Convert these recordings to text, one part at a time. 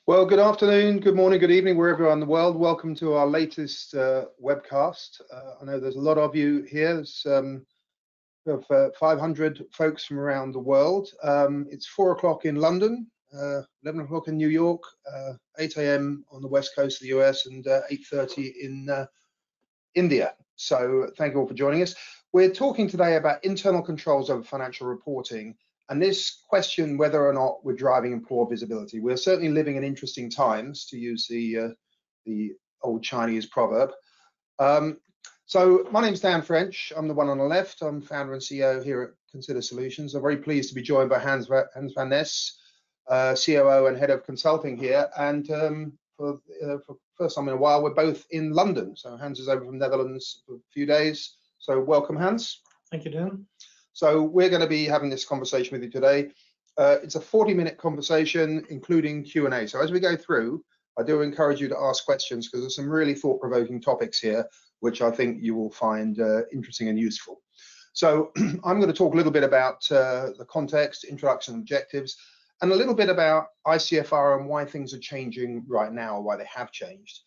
Well, good afternoon, good morning, good evening, wherever you are in the world. Welcome to our latest webcast. I know there's a lot of you here. There's we have 500 folks from around the world. It's 4 o'clock in London, 11 o'clock in New York, 8 a.m. on the west coast of the US, and 8:30 in India. So thank you all for joining us. We're talking today about internal controls over financial reporting, and this question whether or not we're driving in poor visibility. We're certainly living in interesting times, to use the old Chinese proverb. So my name's Dan French. I'm the one on the left. I'm founder and CEO here at Consider Solutions. I'm very pleased to be joined by Hans van Ness, COO and head of consulting here. And for first time in a while, we're both in London. So Hans is over from Netherlands for a few days. So welcome, Hans. Thank you, Dan. So we're going to be having this conversation with you today. It's a 40-minute conversation, including Q&A. So as we go through, I do encourage you to ask questions because there's some really thought-provoking topics here, which I think you will find interesting and useful. So I'm going to talk a little bit about the context, introduction, objectives, and a little bit about ICFR and why things are changing right now, or why they have changed.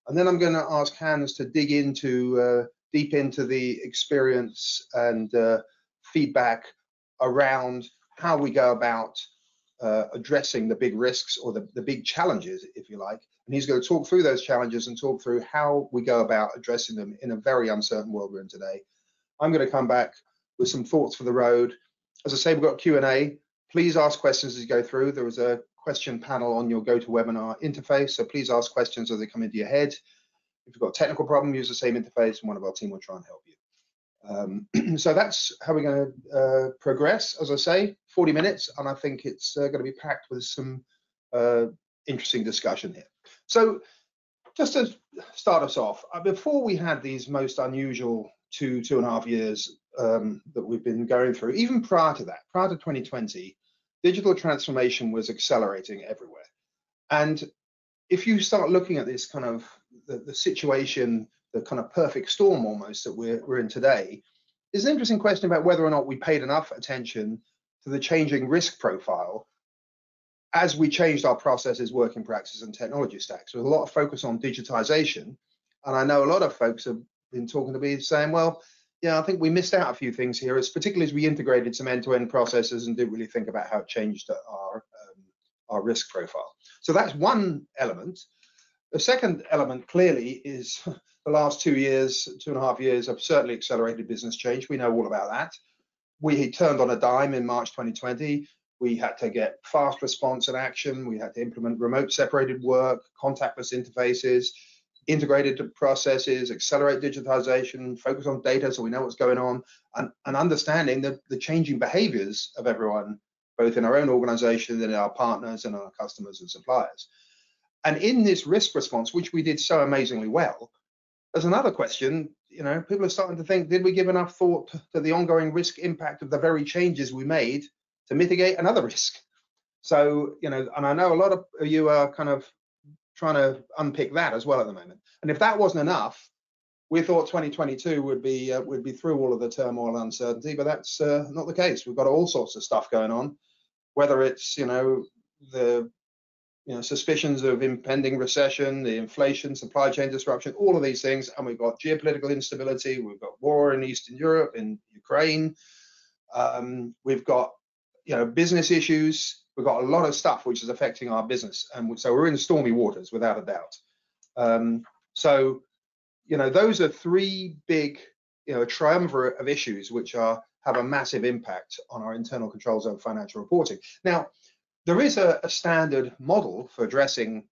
And then I'm going to ask Hans to dig into deep into the experience and feedback around how we go about addressing the big risks or the big challenges, if you like. And he's going to talk through those challenges and talk through how we go about addressing them in a very uncertain world we're in today. I'm going to come back with some thoughts for the road. As I say, we've got Q&A. Please ask questions as you go through. There is a question panel on your GoToWebinar interface, so please ask questions as they come into your head. If you've got a technical problem, use the same interface and one of our team will try and help you. So that's how we're going to progress. As I say, 40 minutes, and I think it's going to be packed with some interesting discussion here. So just to start us off, before we had these most unusual 2.5 years that we've been going through, even prior to that, prior to 2020, digital transformation was accelerating everywhere. And if you start looking at this kind of the situation, the kind of perfect storm almost that we're in today, is an interesting question about whether or not we paid enough attention to the changing risk profile as we changed our processes, working practices, and technology stacks. There's a lot of focus on digitization, and I know a lot of folks have been talking to me saying, well, yeah, I think we missed out a few things here, particularly as we integrated some end-to-end processes and didn't really think about how it changed our risk profile. So that's one element. The second element clearly is the last 2.5 years have certainly accelerated business change. We know all about that. We turned on a dime in March 2020. We had to get fast response and action. We had to implement remote separated work, contactless interfaces, integrated processes, accelerate digitization, focus on data so we know what's going on, and understanding the changing behaviors of everyone, both in our own organization and in our partners and our customers and suppliers. And in this risk response, which we did so amazingly well, there's another question, people are starting to think, did we give enough thought to the ongoing risk impact of the very changes we made to mitigate another risk? So, and I know a lot of you are kind of trying to unpick that as well at the moment. And if that wasn't enough, we thought 2022 would be through all of the turmoil and uncertainty, but that's not the case. We've got all sorts of stuff going on, whether it's, the suspicions of impending recession, the inflation, supply chain disruption, all of these things. And we've got geopolitical instability. We've got war in Eastern Europe, in Ukraine. We've got, business issues. We've got a lot of stuff which is affecting our business. And so we're in stormy waters, without a doubt. So, those are three big, triumvirate of issues which have a massive impact on our internal controls over financial reporting. Now, there is a standard model for addressing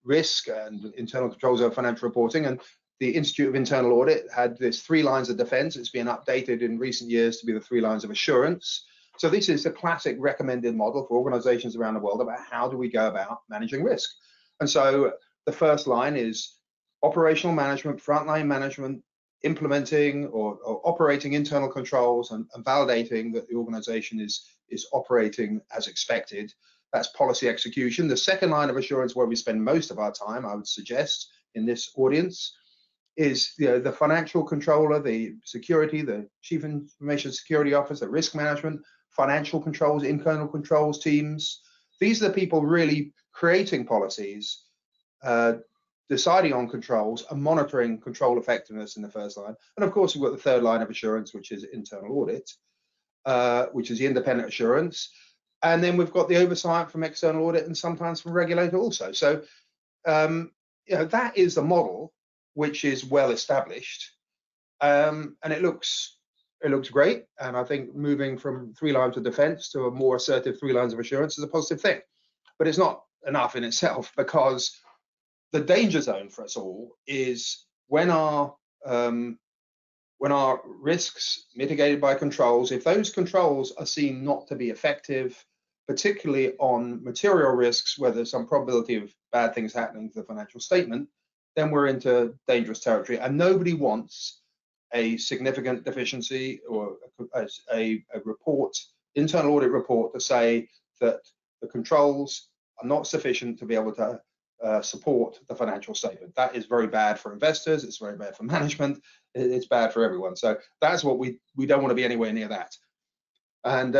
risk and internal controls over financial reporting, and the Institute of Internal Audit had this 3 lines of defense. It's been updated in recent years to be the 3 lines of assurance. So this is the classic recommended model for organizations around the world about how do we go about managing risk. And so the first line is operational management, frontline management, implementing or operating internal controls and validating that the organization is operating as expected. That's policy execution. The second line of assurance, where we spend most of our time, I would suggest, in this audience, is the financial controller, the security, the chief information security officer, risk management, financial controls, internal controls teams, These are the people really creating policies, deciding on controls and monitoring control effectiveness in the first line. And of course, we've got the third line of assurance, which is internal audit, which is the independent assurance. And then we've got the oversight from external audit and sometimes from regulator also. So, that is the model which is well established, and it looks great. And I think moving from 3 lines of defence to a more assertive 3 lines of assurance is a positive thing. But it's not enough in itself, because the danger zone for us all is when our risks mitigated by controls, if those controls are seen not to be effective, particularly on material risks where there's some probability of bad things happening to the financial statement, then we're into dangerous territory. And nobody wants a significant deficiency or a report, internal audit report, to say that the controls are not sufficient to be able to support the financial statement. That is very bad for investors. It's very bad for management. It's bad for everyone. So that's what we don't want to be anywhere near that. And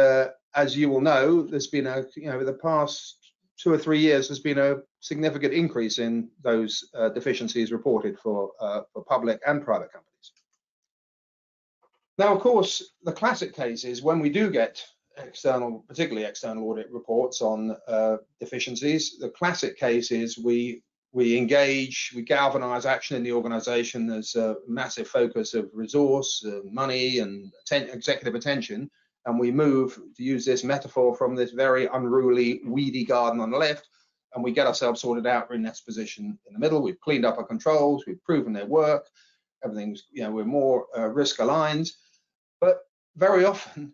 as you will know, there's been the past 2 or 3 years, there's been a significant increase in those deficiencies reported for public and private companies. Now, of course, the classic case is when we do get particularly external audit reports on deficiencies, the classic case is we engage, we galvanize action in the organization. There's a massive focus of resource, money, and executive attention. And we move, to use this metaphor, from this very unruly, weedy garden on the left, and we get ourselves sorted out. We're in this position in the middle. We've cleaned up our controls. We've proven their work. Everything's, we're more risk aligned. But very often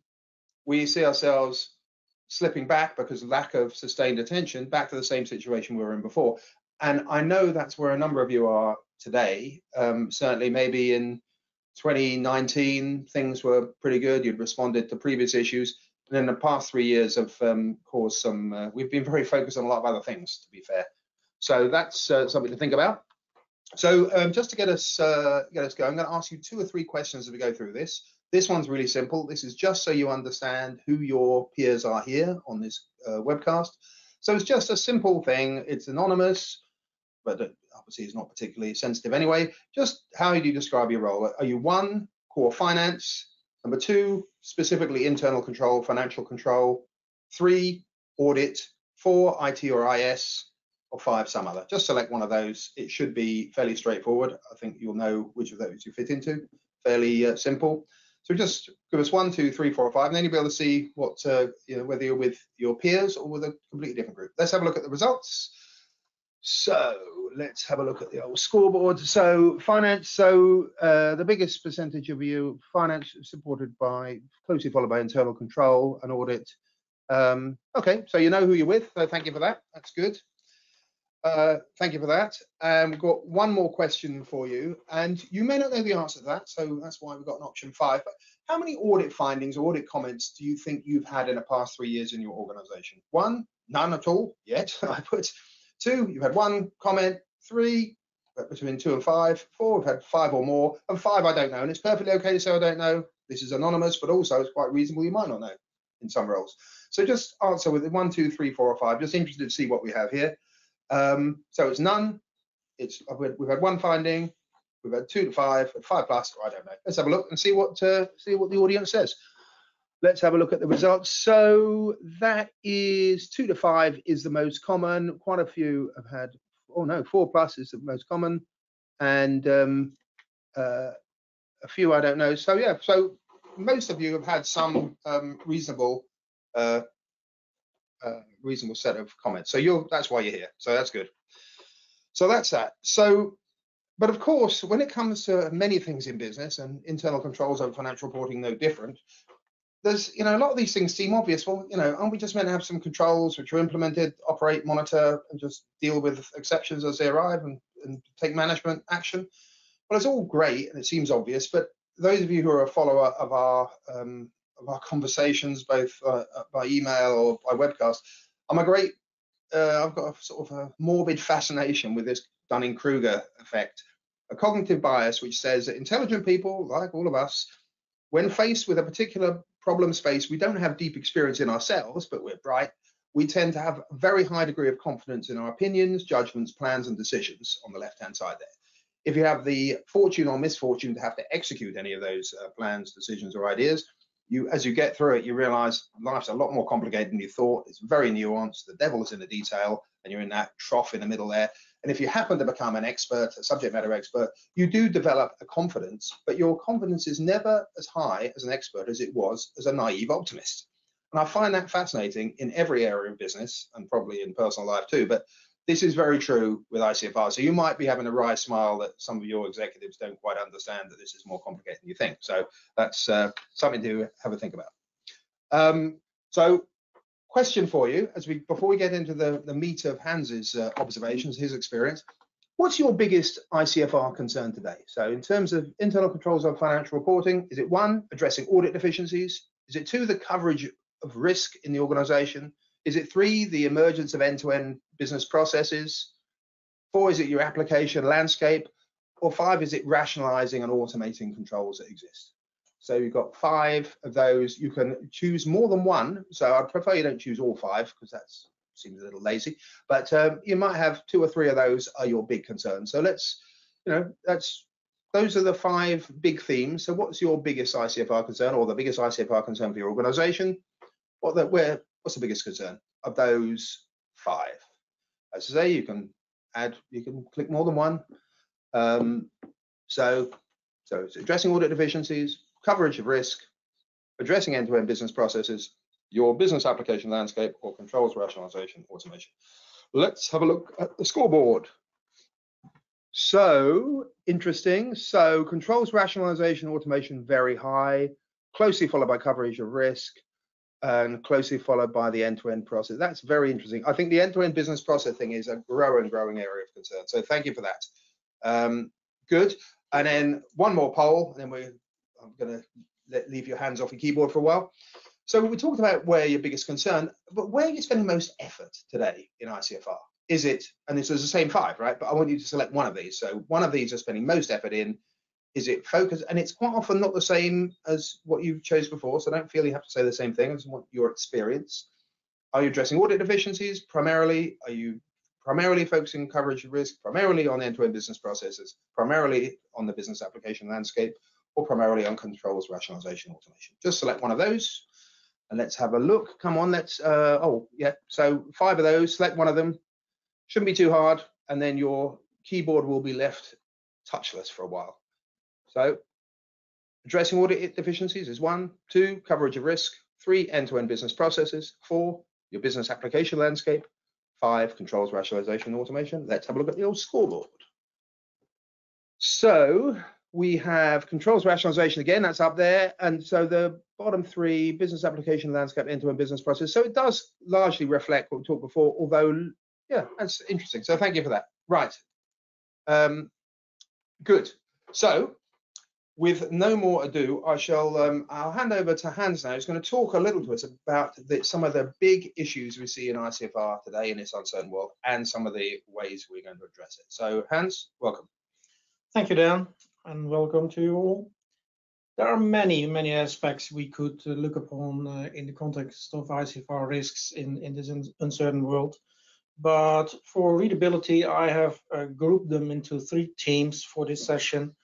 we see ourselves slipping back because of lack of sustained attention, back to the same situation we were in before. And I know that's where a number of you are today. Certainly, maybe in 2019, things were pretty good. You'd responded to previous issues. And then the past 3 years have caused some, we've been very focused on a lot of other things, to be fair. So that's something to think about. So just to get us going, I'm going to ask you 2 or 3 questions as we go through this. This one's really simple. This is just so you understand who your peers are here on this webcast. So it's just a simple thing. It's anonymous, but obviously it's not particularly sensitive anyway. Just how do you describe your role? Are you 1, core finance? Number 2, specifically internal control, financial control? 3, audit? 4, IT or IS? Or 5, some other? Just select one of those. It should be fairly straightforward. I think you'll know which of those you fit into. Fairly simple. So just give us 1, 2, 3, 4, or 5, and then you'll be able to see what whether you're with your peers or with a completely different group. Let's have a look at the results. So let's have a look at the old scoreboard. So finance. So the biggest percentage of you, finance, supported by, closely followed by internal control and audit. Okay, so you know who you're with. So thank you for that. That's good. Thank you for that. We've got 1 more question for you, and you may not know the answer to that, so that's why we've got an option 5. But how many audit findings or audit comments do you think you've had in the past 3 years in your organization? 1, none at all yet. I put 2, you've had 1 comment. 3, between 2 and 5. 4, we've had 5 or more, and 5, I don't know. And it's perfectly okay to say I don't know. This is anonymous, but also it's quite reasonable you might not know in some roles. So just answer with 1, 2, 3, 4, or 5. Just interested to see what we have here. So it's none. We've had 1 finding. We've had 2 to 5, 5 plus. I don't know. Let's have a look and see what the audience says. Let's have a look at the results. So that is 2 to 5 is the most common. Quite a few have had. Oh no, 4 plus is the most common, and a few I don't know. So yeah. So most of you have had some reasonable set of comments. So that's why you're here. So that's good. So that's that. So, but of course, when it comes to many things in business, and internal controls over financial reporting no different, there's a lot of these things seem obvious. Well, aren't we just meant to have some controls which are implemented, operate, monitor, and just deal with exceptions as they arrive and take management action? Well, it's all great and it seems obvious, but those of you who are a follower of our conversations, both by email or by webcast, I've got a sort of a morbid fascination with this Dunning-Kruger effect, a cognitive bias which says that intelligent people, like all of us, when faced with a particular problem space we don't have deep experience in ourselves, but we're bright, we tend to have a very high degree of confidence in our opinions, judgments, plans, and decisions on the left-hand side there. If you have the fortune or misfortune to have to execute any of those plans, decisions, or ideas, as you get through it, you realize life's a lot more complicated than you thought. It's very nuanced. The devil is in the detail, and you're in that trough in the middle there. And if you happen to become an expert, a subject matter expert, you do develop a confidence, but your confidence is never as high as an expert as it was as a naive optimist. And I find that fascinating in every area of business and probably in personal life too. But this is very true with ICFR. So you might be having a wry smile that some of your executives don't quite understand that this is more complicated than you think. So that's something to have a think about. So question for you, before we get into the meat of Hans's observations, his experience, what's your biggest ICFR concern today? So in terms of internal controls on financial reporting, is it 1, addressing audit deficiencies? Is it 2, the coverage of risk in the organization? Is it 3, the emergence of end-to-end business processes? 4, is it your application landscape? Or 5, is it rationalizing and automating controls that exist? So you've got 5 of those. You can choose more than one. So I prefer you don't choose all 5 because that seems a little lazy. But you might have 2 or 3 of those are your big concerns. So those are the 5 big themes. So what's your biggest ICFR concern, or the biggest ICFR concern for your organization? What's the biggest concern of those 5? As I say, you can click more than one. So it's addressing audit deficiencies, coverage of risk, addressing end-to-end business processes, your business application landscape, or controls rationalization automation. Let's have a look at the scoreboard. So interesting. So controls rationalization automation very high, closely followed by coverage of risk, and closely followed by the end-to-end process. That's very interesting. I think the end-to-end business process thing is a growing area of concern. So thank you for that. Good. And then one more poll, and then I'm going to leave your hands off your keyboard for a while. So we talked about where your biggest concern, but where are you spending most effort today in ICFR? Is it, and this is the same 5, right? But I want you to select one of these. So one of these are spending most effort in. Is it focus? And it's quite often not the same as what you chose before, so don't feel you have to say the same thing. I just want your experience. Are you addressing audit deficiencies primarily? Are you primarily focusing on coverage of risk, primarily on end-to-end business processes, primarily on the business application landscape, or primarily on controls rationalization automation? Just select one of those and let's have a look. Come on, so 5 of those, select one of them. Shouldn't be too hard, and then your keyboard will be left touchless for a while. So addressing audit deficiencies is 1, 2, coverage of risk, 3, end-to-end business processes, 4, your business application landscape, 5, controls rationalization automation. Let's have a look at the old scoreboard. So we have controls rationalization again, that's up there. And so the bottom 3, business application landscape, end-to-end business process. So it does largely reflect what we talked before, although, yeah, that's interesting. So thank you for that. Right. Good. So with no more ado, I'll hand over to Hans now, who's going to talk a little to us about some of the big issues we see in ICFR today in this uncertain world and some of the ways we're going to address it. So Hans, welcome. Thank you, Dan, and welcome to you all. There are many aspects we could look upon in the context of ICFR risks in this uncertain world. But for readability, I have grouped them into 3 teams for this session,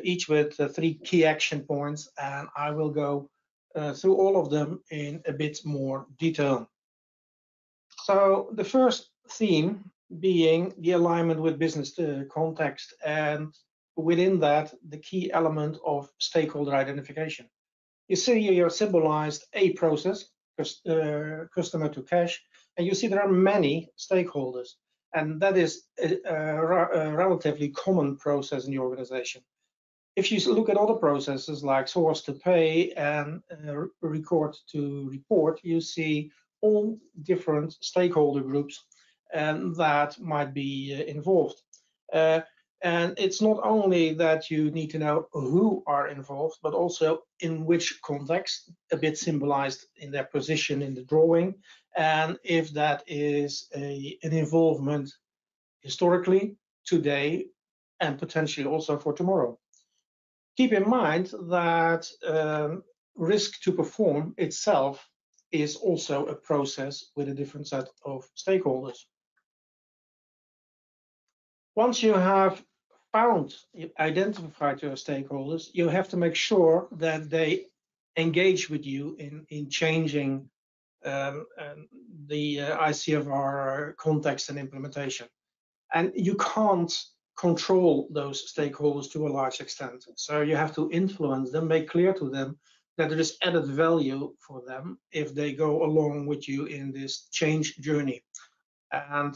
each with 3 key action points, and I will go through all of them in a bit more detail. So the first theme being the alignment with business context, and within that, the key element of stakeholder identification. You see here symbolized a process, customer to cash, and you see there are many stakeholders, and that is a relatively common process in the organization. If you look at other processes like source to pay and record to report, you see all different stakeholder groups and that might be involved. And it's not only that you need to know who are involved, but also in which context, a bit symbolized in their position in the drawing, and if that is an involvement historically, today, and potentially also for tomorrow. Keep in mind that risk to perform itself is also a process with a different set of stakeholders. Once you have identified your stakeholders, you have to make sure that they engage with you in changing the ICFR context and implementation. And you can't control those stakeholders to a large extent. So you have to influence them, make clear to them that there is added value for them if they go along with you in this change journey. And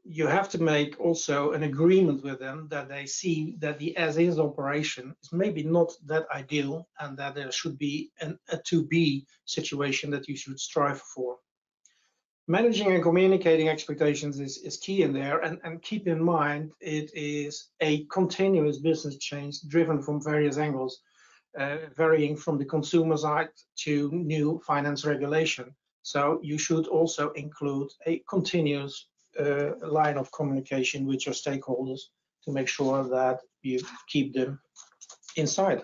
you have to make also an agreement with them that they see that the as-is operation is maybe not that ideal, and that there should be a to-be situation that you should strive for. Managing and communicating expectations is key in there, and keep in mind it is a continuous business change driven from various angles, varying from the consumer side to new finance regulation. So you should also include a continuous line of communication with your stakeholders to make sure that you keep them inside.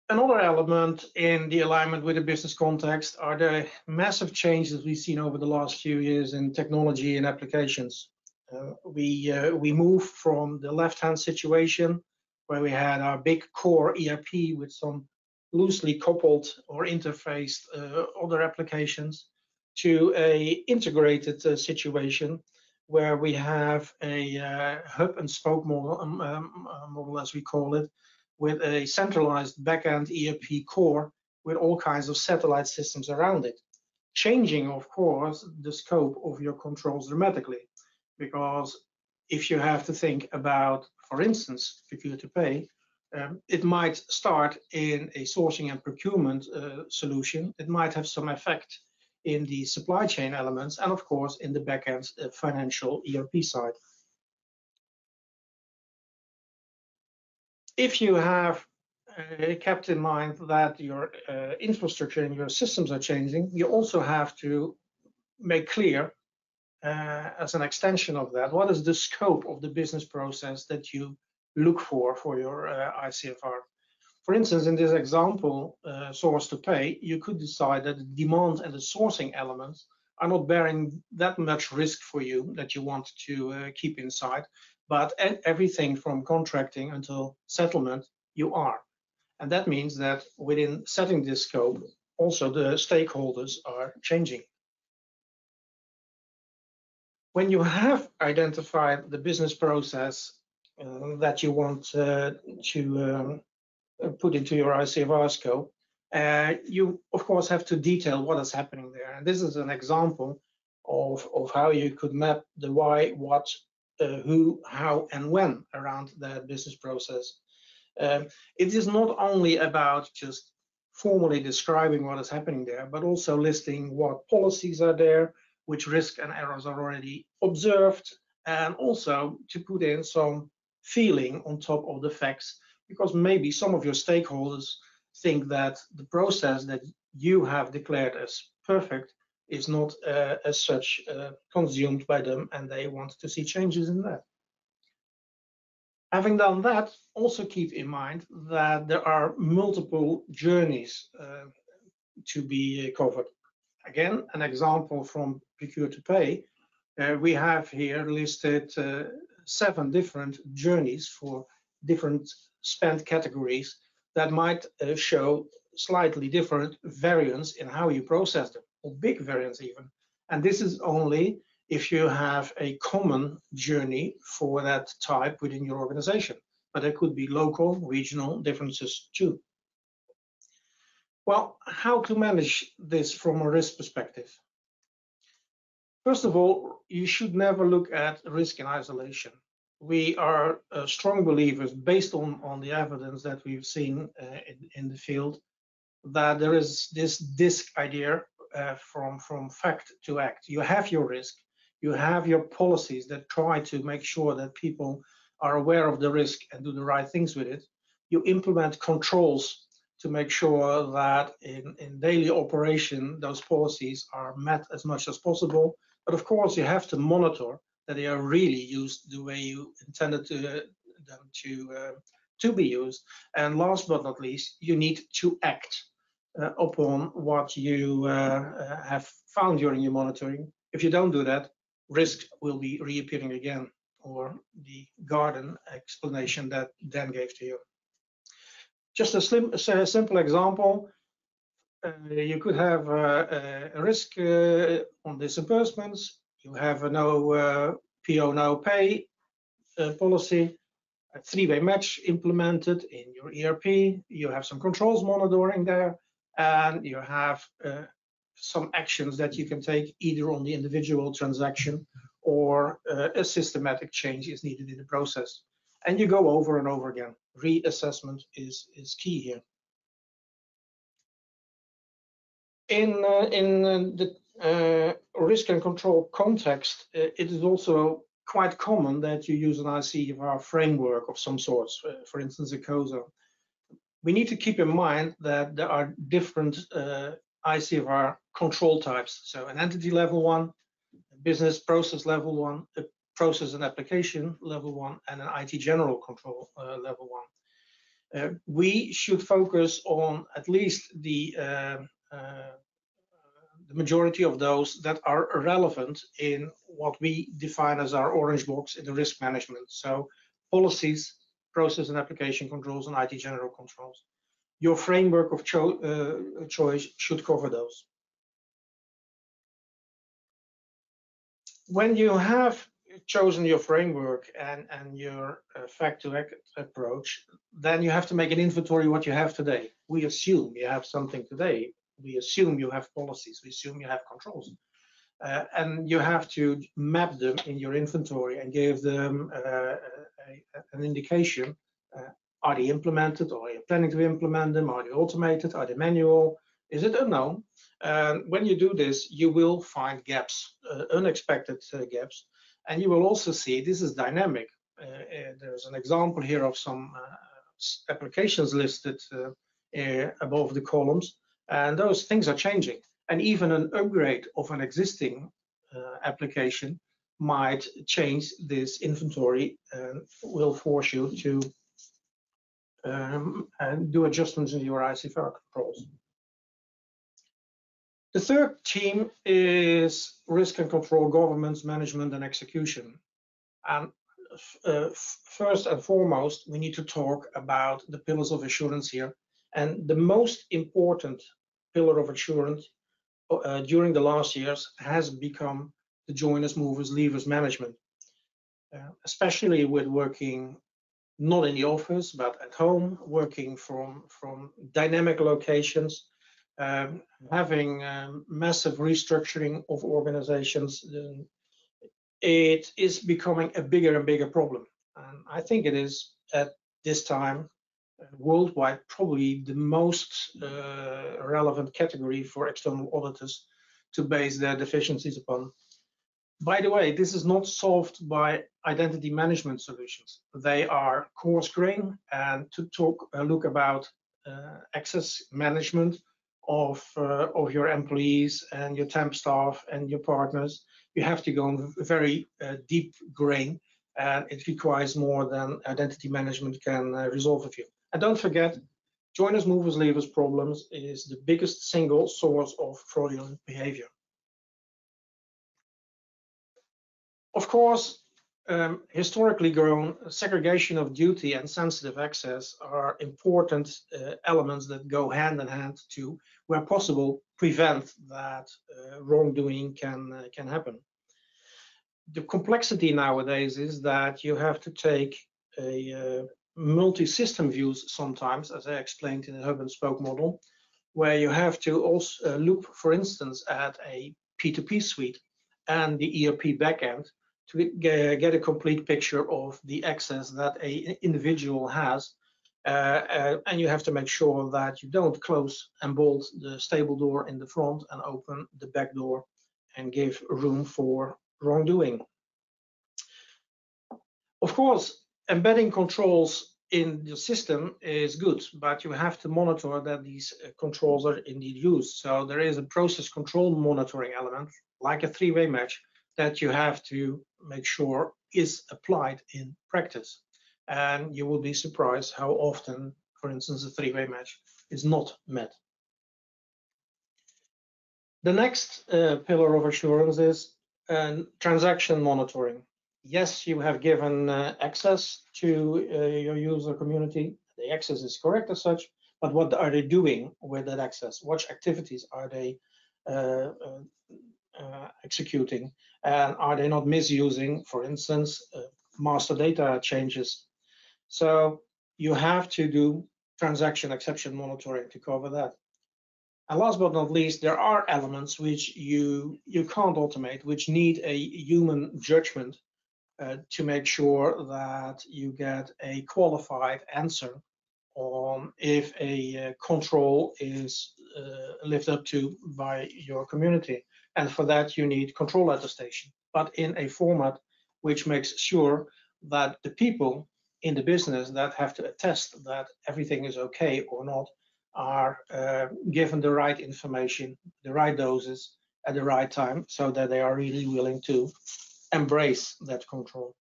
Another element in the alignment with the business context are the massive changes we've seen over the last few years in technology and applications. We moved from the left-hand situation where we had our big core ERP with some loosely coupled or interfaced other applications to a integrated situation where we have a hub and spoke model, as we call it, with a centralized backend ERP core with all kinds of satellite systems around it, changing, of course, the scope of your controls dramatically. Because if you have to think about, for instance, procure to pay, it might start in a sourcing and procurement solution. It might have some effect in the supply chain elements, and of course in the backend financial ERP side. If you have kept in mind that your infrastructure and your systems are changing, you also have to make clear, as an extension of that, what is the scope of the business process that you look for your ICFR. For instance, in this example, source to pay, you could decide that the demand and the sourcing elements are not bearing that much risk for you that you want to keep inside, but everything from contracting until settlement, you are. And that means that within setting this scope, also the stakeholders are changing. When you have identified the business process that you want to put into your ICFR scope, you of course have to detail what is happening there. And this is an example of how you could map the why, what, who, how, and when around that business process. It is not only about just formally describing what is happening there, but also listing what policies are there, which risks and errors are already observed, and also to put in some feeling on top of the facts, because maybe some of your stakeholders think that the process that you have declared as perfect is not as such consumed by them, and they want to see changes in that. Having done that, also keep in mind that there are multiple journeys to be covered. Again, an example from procure to pay, we have here listed 7 different journeys for different spend categories that might show slightly different variance in how you process them, or big variance even. And this is only if you have a common journey for that type within your organization, but there could be local, regional differences too. Well, how to manage this from a risk perspective? First of all, you should never look at risk in isolation. We are strong believers, based on the evidence that we've seen in the field, that there is this DISC idea from fact to act. You have your risk, you have your policies that try to make sure that people are aware of the risk and do the right things with it. You implement controls to make sure that in daily operation, those policies are met as much as possible. But of course, you have to monitor that they are really used the way you intended them to be used. And last but not least, you need to act upon what you have found during your monitoring. If you don't do that, risk will be reappearing again, or the garden explanation that Dan gave to you. Just a simple example. You could have a risk on disbursements. You have a no PO, no pay policy, a three-way match implemented in your ERP. You have some controls monitoring there, and you have some actions that you can take either on the individual transaction or a systematic change is needed in the process. And you go over and over again. Reassessment is key here. In the risk and control context, it is also quite common that you use an ICFR framework of some sorts, for instance, a COSA. We need to keep in mind that there are different ICFR control types. So an entity level one, a business process level one, a process and application level one, and an IT general control level one. We should focus on at least the majority of those that are relevant in what we define as our orange box in the risk management. So policies, process and application controls, and IT general controls. Your framework of choice should cover those. When you have chosen your framework and your fact-to-act approach, then you have to make an inventory of what you have today. We assume you have something today. We assume you have policies. We assume you have controls. And you have to map them in your inventory and give them an indication. Are they implemented, or are you planning to implement them? Are they automated? Are they manual? Is it unknown? When you do this, you will find gaps, unexpected gaps. And you will also see this is dynamic. There's an example here of some applications listed above the columns, and those things are changing. And even an upgrade of an existing application might change this inventory and will force you to do adjustments in your ICFR controls. The third theme is risk and control governance, management, and execution. And first and foremost, we need to talk about the pillars of assurance here. And the most important pillar of assurance during the last years has become the joiners, movers, leavers management, especially with working not in the office, but at home, working from dynamic locations, having massive restructuring of organizations. It is becoming a bigger and bigger problem. And I think it is at this time worldwide probably the most relevant category for external auditors to base their deficiencies upon. By the way, this is not solved by identity management solutions. They are coarse grain, and to look about access management of your employees and your temp staff and your partners, you have to go in very deep grain, and it requires more than identity management can resolve with you. And don't forget, joiners, movers, leavers problems is the biggest single source of fraudulent behavior. Of course, historically grown segregation of duty and sensitive access are important elements that go hand in hand to, where possible, prevent that wrongdoing can happen. The complexity nowadays is that you have to take a multi-system views sometimes, as I explained in the hub and spoke model, where you have to also look, for instance, at a P2P suite and the ERP backend to get a complete picture of the access that an individual has. And you have to make sure that you don't close and bolt the stable door in the front and open the back door and give room for wrongdoing. Of course, embedding controls in the system is good, but you have to monitor that these controls are indeed used. So there is a process control monitoring element, like a three-way match, that you have to make sure is applied in practice. and you will be surprised how often, for instance, a three-way match is not met. The next pillar of assurance is transaction monitoring. Yes, you have given access to your user community. The access is correct as such, but what are they doing with that access? What activities are they executing? And are they not misusing, for instance, master data changes? So you have to do transaction exception monitoring to cover that. And last but not least, there are elements which you can't automate, which need a human judgment to make sure that you get a qualified answer on if a control is lived up to by your community. And for that, you need control attestation, but in a format which makes sure that the people in the business that have to attest that everything is okay or not are given the right information, the right doses at the right time, so that they are really willing to embrace that control.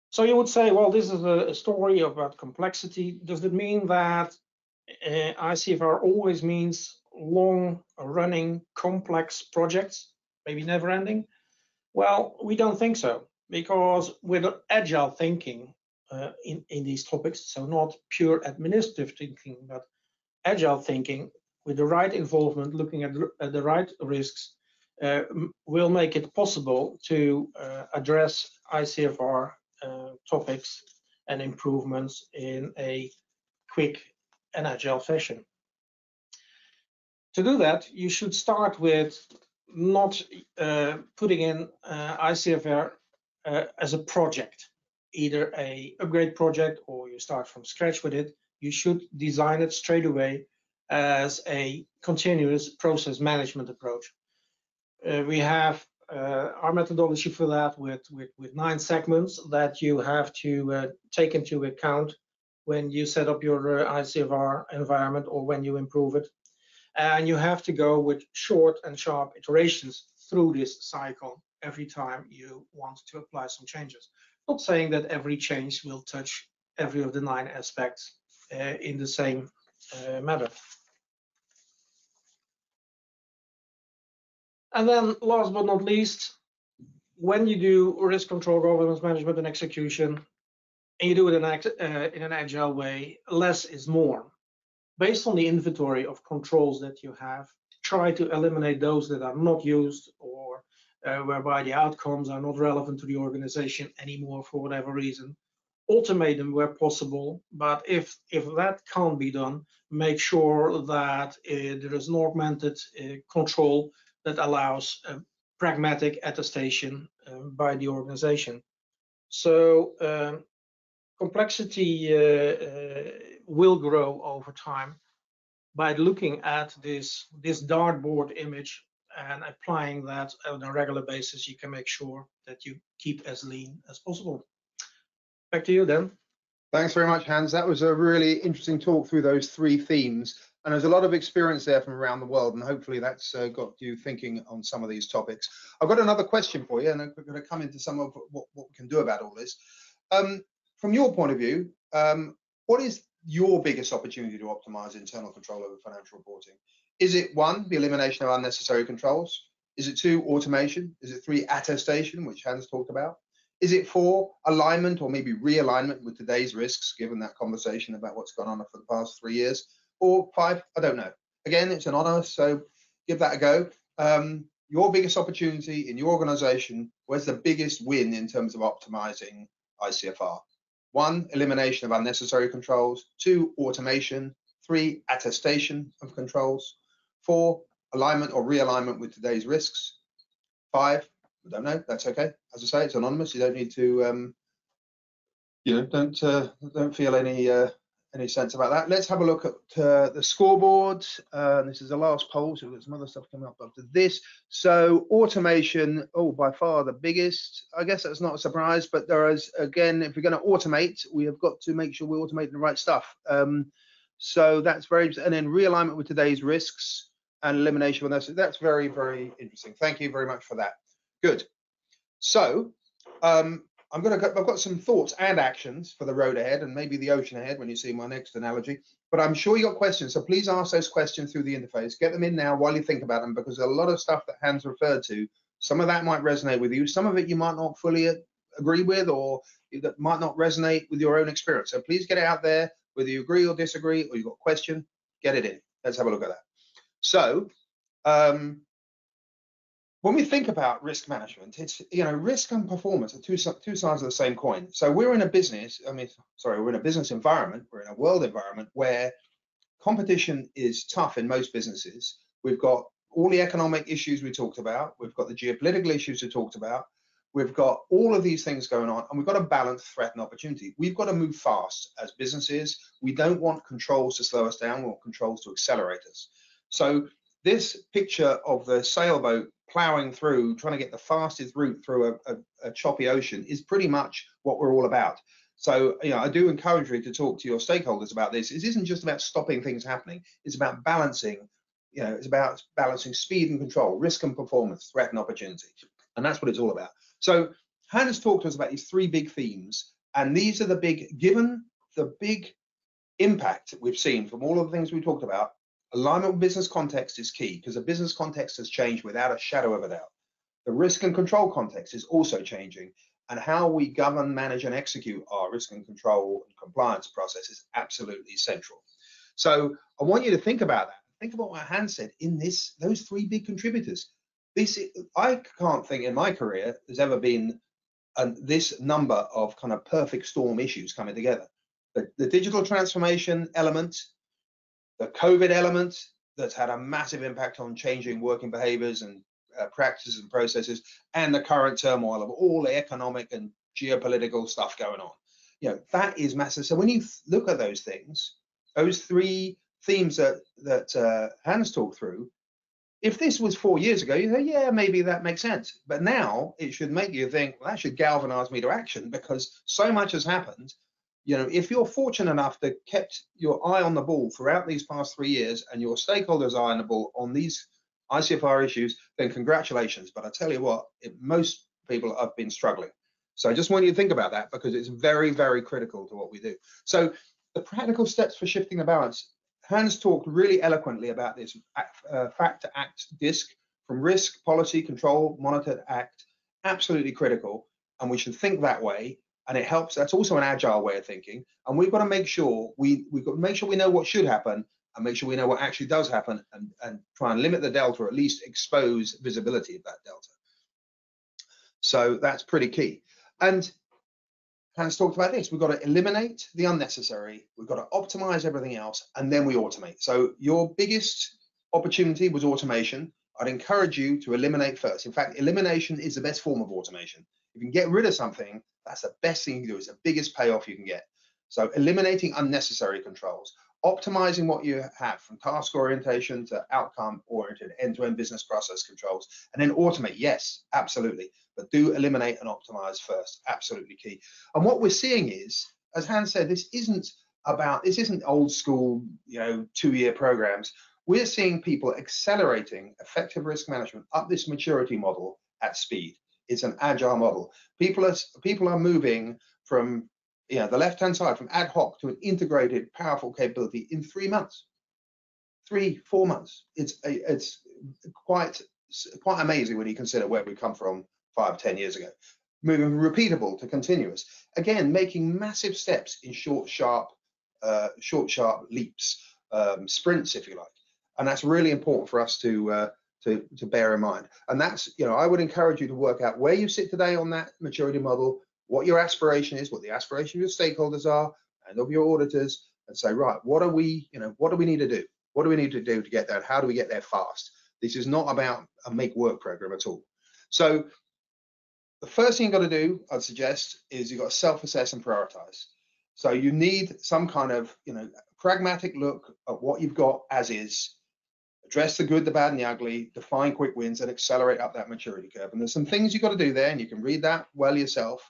So you would say, well, this is a story about complexity. Does it mean that ICFR always means long-running, complex projects, maybe never-ending? Well, we don't think so, because with agile thinking in these topics, so not pure administrative thinking, but agile thinking with the right involvement, looking at the right risks, will make it possible to address ICFR topics and improvements in a quick and agile fashion. To do that, you should start with not putting in ICFR as a project, either a upgrade project or you start from scratch with it. You should design it straight away as a continuous process management approach. We have our methodology for that with 9 segments that you have to take into account when you set up your ICFR environment or when you improve it. And you have to go with short and sharp iterations through this cycle every time you want to apply some changes. Not saying that every change will touch every of the 9 aspects in the same manner. And then last but not least, when you do risk control, governance management and execution, and you do it in an agile way, less is more. Based on the inventory of controls that you have, try to eliminate those that are not used or whereby the outcomes are not relevant to the organization anymore for whatever reason. Automate them where possible, but if that can't be done, make sure that there is an augmented control that allows pragmatic attestation by the organization. So complexity will grow over time. By looking at this dartboard image and applying that on a regular basis, you can make sure that you keep as lean as possible. Back to you, Dan. Thanks very much, Hans. That was a really interesting talk through those 3 themes. And there's a lot of experience there from around the world, and hopefully that's got you thinking on some of these topics. I've got another question for you, and we're going to come into some of what we can do about all this. From your point of view, what is your biggest opportunity to optimize internal control over financial reporting? Is it 1, the elimination of unnecessary controls? Is it 2, automation? Is it 3, attestation, which Hans talked about? Is it 4, alignment or maybe realignment with today's risks, given that conversation about what's gone on for the past 3 years? Or 5, I don't know. Again, it's anonymous, so give that a go. Your biggest opportunity in your organization, where's the biggest win in terms of optimizing ICFR? 1, elimination of unnecessary controls. 2, automation. 3, attestation of controls. 4, alignment or realignment with today's risks. 5, I don't know, that's okay. As I say, it's anonymous. You don't need to, don't feel any sense about that. Let's have a look at the scoreboard. This is the last poll, so we've got some other stuff coming up after this. So automation, by far the biggest. I guess that's not a surprise, but there is, again, if we're going to automate, we have got to make sure we're automating the right stuff. So that's and then realignment with today's risks and elimination of that's very, very interesting. Thank you very much for that. Good. So I I've got some thoughts and actions for the road ahead and maybe the ocean ahead when you see my next analogy. But I'm sure you got questions, so please ask those questions through the interface. Get them in now while you think about them, because there's a lot of stuff that Hans referred to. Some of that might resonate with you. Some of it you might not fully agree with, or that might not resonate with your own experience. So please get it out there, whether you agree or disagree, or you've got a question, get it in. Let's have a look at that. So when we think about risk management, it's, risk and performance are two sides of the same coin. So we're in a business, we're in a business environment, we're in a world environment where competition is tough in most businesses. We've got all the economic issues we talked about. We've got the geopolitical issues we talked about. We've got all of these things going on, and we've got to balance threat and opportunity. We've got to move fast as businesses. We don't want controls to slow us down. We want controls to accelerate us. So this picture of the sailboat plowing through, trying to get the fastest route through a choppy ocean is pretty much what we're all about. So, I do encourage you to talk to your stakeholders about this. It isn't just about stopping things happening. It's about balancing, it's about balancing speed and control, risk and performance, threat and opportunity. And that's what it's all about. So Hans talked to us about these three big themes. And these are given the big impact that we've seen from all of the things we talked about, alignment with business context is key, because the business context has changed without a shadow of a doubt. The risk and control context is also changing, and how we govern, manage, and execute our risk and control and compliance process is absolutely central. So I want you to think about that. Think about what Hans said in those three big contributors. I can't think in my career there's ever been this number of kind of perfect storm issues coming together. The digital transformation element, the COVID element that's had a massive impact on changing working behaviors and practices and processes, and the current turmoil of all the economic and geopolitical stuff going on. That is massive. So when you look at those things, those three themes that Hans talked through, if this was 4 years ago, you say, yeah, maybe that makes sense. But now it should make you think, well, that should galvanize me to action, because so much has happened. If you're fortunate enough to kept your eye on the ball throughout these past 3 years, and your stakeholders' eye on the ball on these ICFR issues, then congratulations. But I tell you what, most people have been struggling. So I just want you to think about that, because it's very, very critical to what we do. So the practical steps for shifting the balance. Hans talked really eloquently about this fact to act disc, from risk, policy, control, monitor to act. Absolutely critical, and we should think that way. And it helps. That's also an agile way of thinking. And we've got to make sure we know what should happen, and make sure we know what actually does happen, and try and limit the delta, or at least expose visibility of that delta. So that's pretty key. And Hans talked about this. We've got to eliminate the unnecessary. We've got to optimize everything else, and then we automate. So your biggest opportunity was automation. I'd encourage you to eliminate first. In fact, elimination is the best form of automation. If you can get rid of something, that's the best thing you can do. It's the biggest payoff you can get. So eliminating unnecessary controls, optimizing what you have, from task orientation to outcome oriented, end-to-end business process controls, and then automate. Yes, absolutely. But do eliminate and optimize first. Absolutely key. And what we're seeing is, as Hans said, this isn't old school, 2-year programs. We're seeing people accelerating effective risk management up this maturity model at speed. It's an agile model. People are moving from the left-hand side, from ad hoc to an integrated, powerful capability in 3 months, 3-4 months. It's quite amazing when you consider where we come from 5-10 years ago. Moving from repeatable to continuous. Again, making massive steps in short, sharp leaps, sprints, if you like. And that's really important for us to bear in mind. And that's, I would encourage you to work out where you sit today on that maturity model, what your aspiration is, what the aspiration of your stakeholders are, and of your auditors, and say, right, what do we need to do? What do we need to do to get there? How do we get there fast? This is not about a make work program at all. So the first thing you've got to do, I'd suggest, is you've got to self-assess and prioritize. So you need some kind of, pragmatic look at what you've got as is, address the good, the bad, and the ugly, define quick wins, and accelerate up that maturity curve. And there's some things you've got to do there, and you can read that well yourself.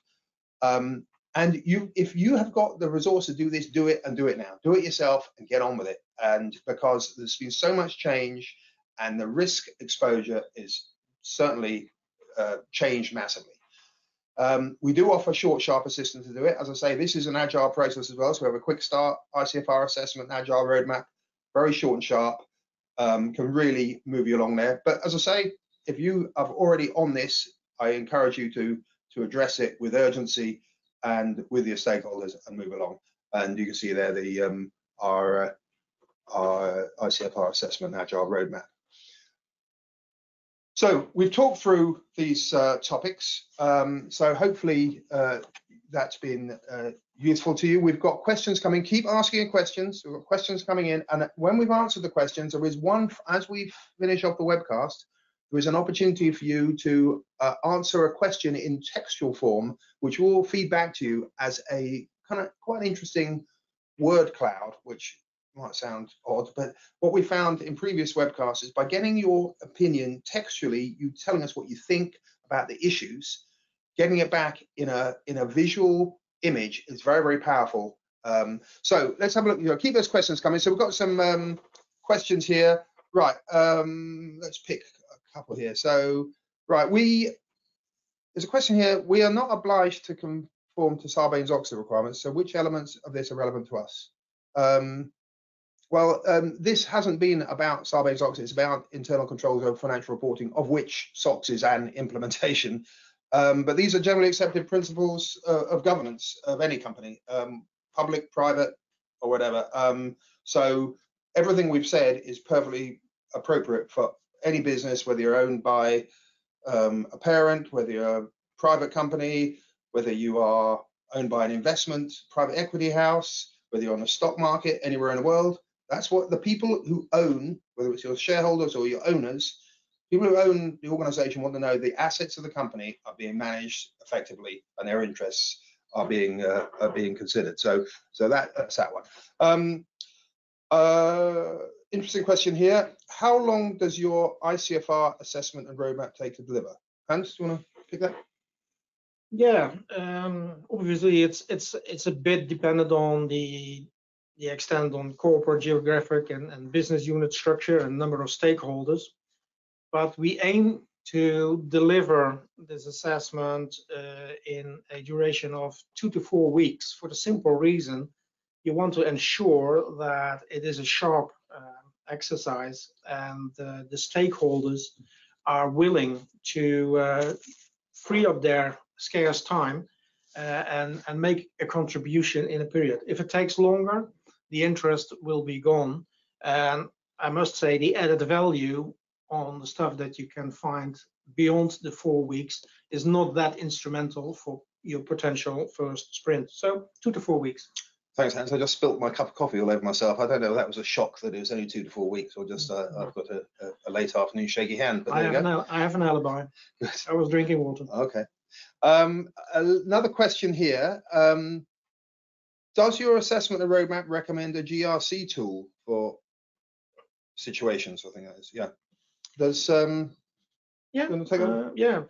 And if you have got the resource to do this, do it, and do it now. Do it yourself and get on with it. And because there's been so much change, and the risk exposure is certainly changed massively. We do offer short, sharp assistance to do it. As I say, this is an agile process as well. So we have a quick start, ICFR assessment, agile roadmap, very short and sharp, can really move you along there. But as I say, if you are already on this, I encourage you to address it with urgency and with your stakeholders and move along. And you can see there the our ICFR assessment agile roadmap. So we've talked through these topics. So hopefully that's been useful to you. We've got questions coming. Keep asking questions. We've got questions coming in, and when we've answered the questions, there is one, as we finish off the webcast, there is an opportunity for you to answer a question in textual form, which will feed back to you as a kind of quite interesting word cloud, which might sound odd, but what we found in previous webcasts is by getting your opinion textually, you telling us what you think about the issues, getting it back in a visual image is very, very powerful. So let's have a look. Keep those questions coming. So we've got some questions here. Right. Let's pick a couple here. So right, there's a question here. We are not obliged to conform to Sarbanes-Oxley requirements. So which elements of this are relevant to us? Well, this hasn't been about Sarbanes-Oxley. It's about internal controls over financial reporting, of which SOX is an implementation. But these are generally accepted principles of governance of any company, public, private, or whatever. So everything we've said is perfectly appropriate for any business, whether you're owned by a parent, whether you're a private company, whether you are owned by an investment, private equity house, whether you're on the stock market anywhere in the world. That's what the people who own, whether it's your shareholders or your owners, people who own the organization want to know the assets of the company are being managed effectively and their interests are being considered. So that's that one. Interesting question here. How long does your ICFR assessment and roadmap take to deliver? Hans, do you want to pick that? Yeah, obviously it's a bit dependent on the extent on corporate, geographic, and business unit structure and number of stakeholders. But we aim to deliver this assessment in a duration of 2 to 4 weeks, for the simple reason you want to ensure that it is a sharp exercise and the stakeholders are willing to free up their scarce time and make a contribution in a period. If it takes longer, the interest will be gone. And I must say the added value on the stuff that you can find beyond the 4 weeks is not that instrumental for your potential first sprint. So 2 to 4 weeks. Thanks, Hans. I just spilt my cup of coffee all over myself. I don't know if that was a shock that it was only 2 to 4 weeks or just I've got a late afternoon shaky hand. But I have an alibi. Good. I was drinking water. Okay. Another question here. Does your assessment and roadmap recommend a GRC tool for situations? I think that is. Yeah. Does yeah. You want to take it? Yeah.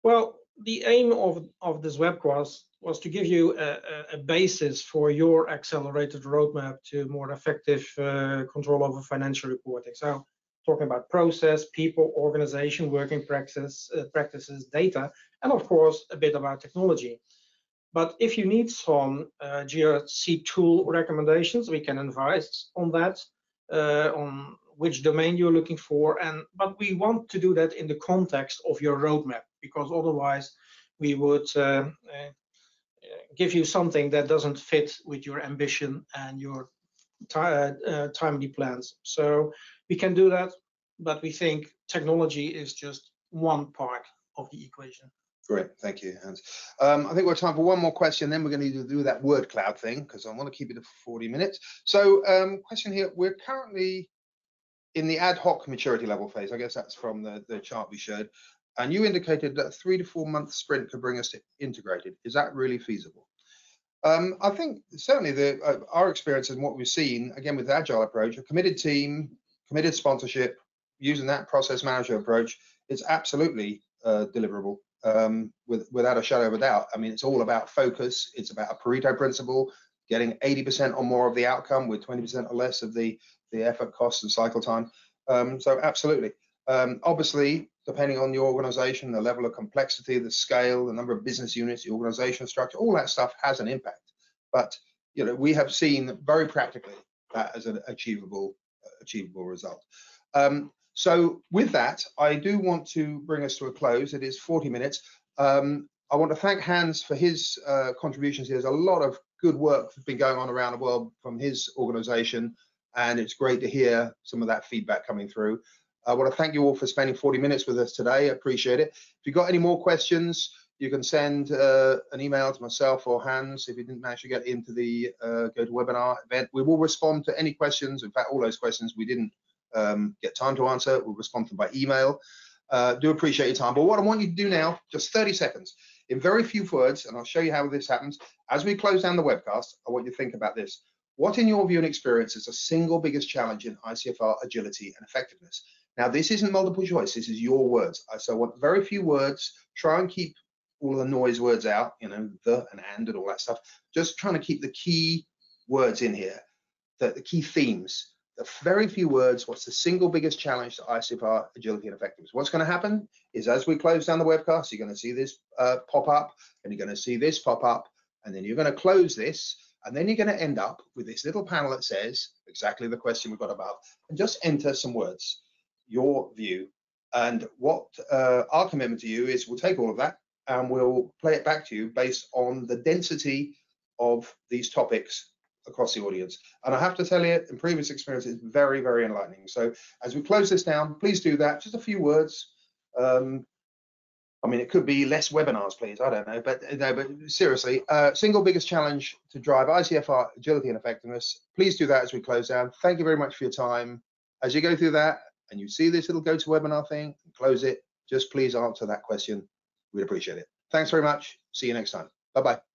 Well, the aim of this webcast was to give you a basis for your accelerated roadmap to more effective control over financial reporting. So talking about process, people, organization, working practices, data, and of course a bit about technology. But if you need some GRC tool recommendations, we can advise on that, on which domain you're looking for. But we want to do that in the context of your roadmap, because otherwise we would give you something that doesn't fit with your ambition and your timely plans. So we can do that, but we think technology is just one part of the equation. Great, thank you, Hans. I think we've time for one more question, then we're going to need to do that word cloud thing because I want to keep it to 40 minutes. So question here, we're currently in the ad hoc maturity level phase. I guess that's from the chart we showed. And you indicated that a 3 to 4 month sprint could bring us to integrated. Is that really feasible? I think certainly our experience and what we've seen, again, with the Agile approach, a committed team, committed sponsorship, using that process manager approach, it's absolutely deliverable without a shadow of a doubt. I mean, it's all about focus. It's about a Pareto principle, getting 80% or more of the outcome with 20% or less of the effort, cost, and cycle time. So absolutely. Obviously, depending on your organization, the level of complexity, the scale, the number of business units, the organizational structure, all that stuff has an impact. But we have seen very practically that as an achievable result. So with that, I do want to bring us to a close. It is 40 minutes. I want to thank Hans for his contributions. There's a lot of good work that's been going on around the world from his organization, and it's great to hear some of that feedback coming through. I want to thank you all for spending 40 minutes with us today. I appreciate it. If you've got any more questions, you can send an email to myself or Hans if you didn't manage to get into the GoToWebinar event. We will respond to any questions. In fact, all those questions we didn't get time to answer, we'll respond to them by email. Do appreciate your time. But what I want you to do now, just 30 seconds, in very few words, and I'll show you how this happens. As we close down the webcast, I want you to think about this. What, in your view and experience, is the single biggest challenge in ICFR agility and effectiveness? Now, this isn't multiple choice. This is your words. So I want very few words. Try and keep all of the noise words out, the and all that stuff. Just trying to keep the key words in here, the key themes. The very few words. What's the single biggest challenge to ICFR agility and effectiveness? What's going to happen is, as we close down the webcast, you're going to see this pop up, and you're going to see this pop up, and then you're going to close this, and then you're going to end up with this little panel that says exactly the question we've got above, and just enter some words, your view. And what our commitment to you is, we'll take all of that and we'll play it back to you based on the density of these topics across the audience. And I have to tell you, in previous experience, it's very, very enlightening. So as we close this down, please do that. Just a few words. I mean, it could be less webinars, please. I don't know, but seriously, single biggest challenge to drive ICFR agility and effectiveness. Please do that as we close down. Thank you very much for your time. As you go through that and you see this little GoToWebinar thing, close it. Just please answer that question. We'd appreciate it. Thanks very much. See you next time. Bye-bye.